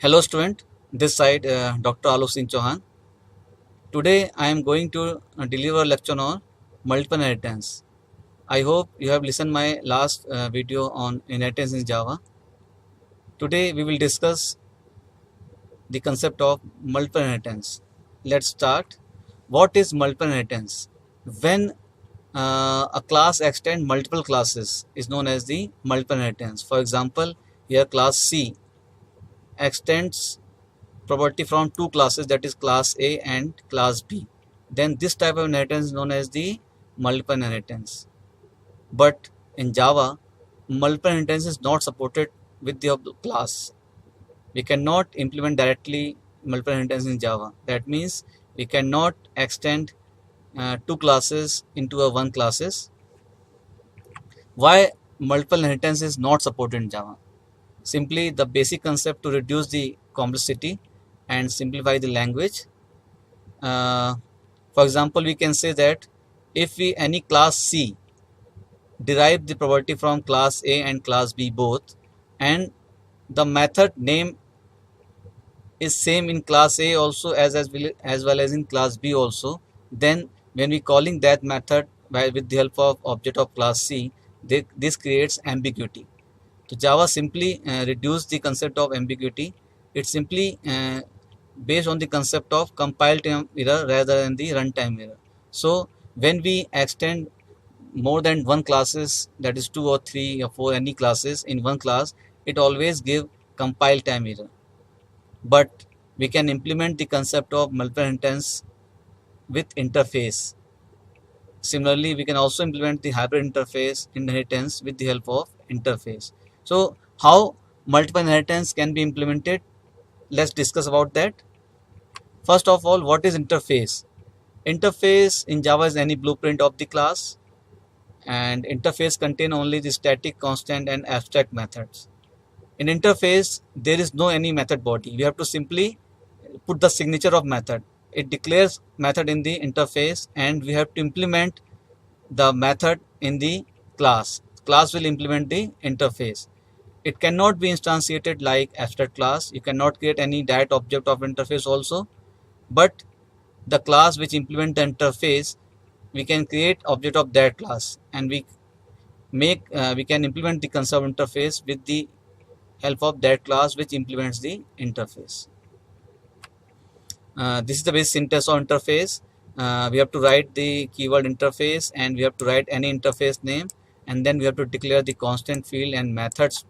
Hello student, this side Dr. Alok Singh Chauhan. Today I am going to deliver a lecture on multiple inheritance. I hope you have listened my last video on inheritance in Java. Today we will discuss the concept of multiple inheritance. Let's start. What is multiple inheritance? When a class extends multiple classes is known as the multiple inheritance. For example, here class C extends property from two classes, that is class A and class B, then this type of inheritance is known as the multiple inheritance. But in Java, multiple inheritance is not supported with the class. We cannot implement directly multiple inheritance in Java. That means we cannot extend two classes into a one classes. Why multiple inheritance is not supported in Java? Simply the basic concept to reduce the complexity and simplify the language. For example, we can say that if we any class C derive the property from class A and class B both, and the method name is same in class A also as well as in class B also, then when we calling that method with the help of object of class C, this creates ambiguity. So Java simply reduce the concept of ambiguity. It simply based on the concept of compile time error rather than the runtime error. So when we extend more than one classes, that is 2 or 3 or 4 any classes in one class, it always give compile time error. But we can implement the concept of multiple inheritance with interface. Similarly, we can also implement the hybrid interface inheritance with the help of interface. So how multiple inheritance can be implemented? Let's discuss about that. First of all, what is interface? Interface in Java is any blueprint of the class, and interface contain only the static, constant and abstract methods. In interface, there is no any method body. We have to simply put the signature of method. It declares method in the interface and we have to implement the method in the class. Class will implement the interface. It cannot be instantiated like abstract class. You cannot create any direct object of interface also, but the class which implement the interface, we can create object of that class, and we can implement the concept interface with the help of that class which implements the interface. This is the basic syntax of interface. We have to write the keyword interface and we have to write any interface name, and then we have to declare the constant field and methods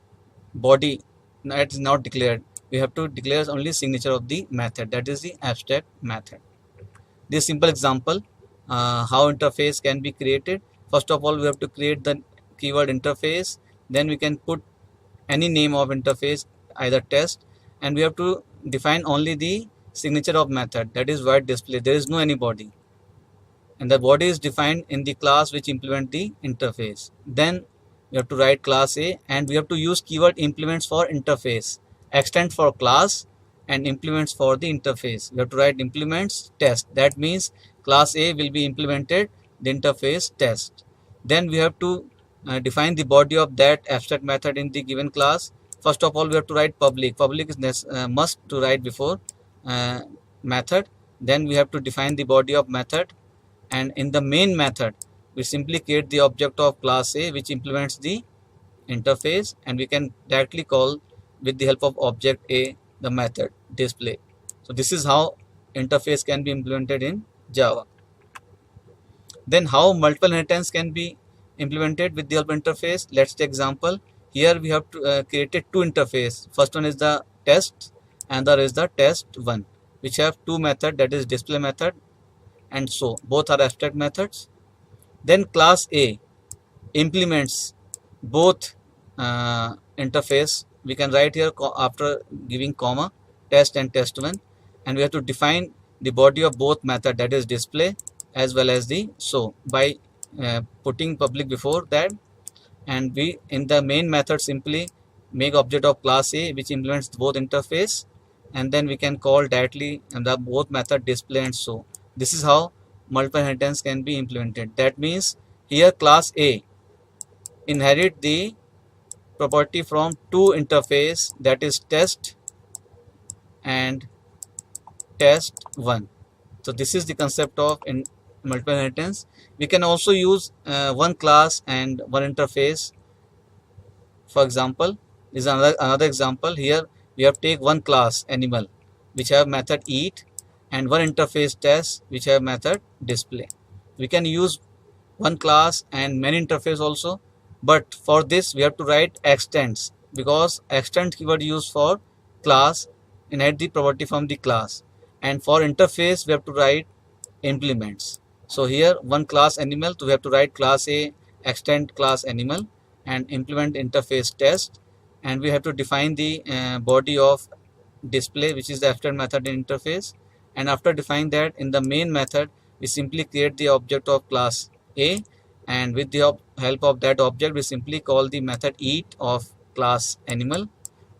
body that is not declared. We have to declare only signature of the method, that is the abstract method. This simple example how interface can be created. First of all, we have to create the keyword interface, then we can put any name of interface, either test, and we have to define only the signature of method, that is void display. There is no any body, and the body is defined in the class which implement the interface. Then we have to write class A, and we have to use keyword implements for interface, extend for class, and implements for the interface. We have to write implements test. That means class A will be implemented the interface test. Then we have to define the body of that abstract method in the given class. First of all, we have to write public. Public is must to write before method. Then we have to define the body of method, and in the main method we simply create the object of class A which implements the interface, and we can directly call with the help of object A the method display. So this is how interface can be implemented in Java. Then how multiple inheritance can be implemented with the help of interface? Let's take example. Here we have to created two interface. First one is the test and the other is the test1, which have two method, that is display method and so both are abstract methods. Then class A implements both interface. We can write here after giving comma test and test1, and we have to define the body of both method, that is display as well as the so, by putting public before that. And we in the main method simply make object of class A which implements both interface, and then we can call directly the both method display and so. This is how multiple inheritance can be implemented. That means here class A inherit the property from two interface, that is test and test1. So this is the concept of in multiple inheritance. We can also use one class and one interface. For example, this is another example. Here we have take one class animal which have method eat and one interface test which have method display. We can use one class and many interface also, but for this we have to write extends, because extend keyword used for class inherit the property from the class, and for interface we have to write implements. So here one class animal, so we have to write class A extend class animal and implement interface test, and we have to define the body of display, which is the after method in interface. And after defining that, in the main method we simply create the object of class A, and with the help of that object we simply call the method eat of class animal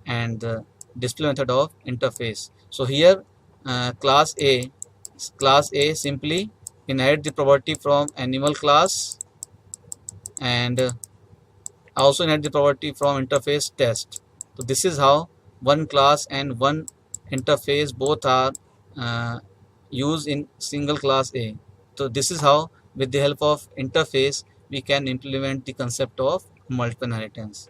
and the display method of interface. So here class A simply inherit the property from animal class and also inherit the property from interface test. So this is how one class and one interface both are used in single class A. So this is how with the help of interface we can implement the concept of multiple inheritance.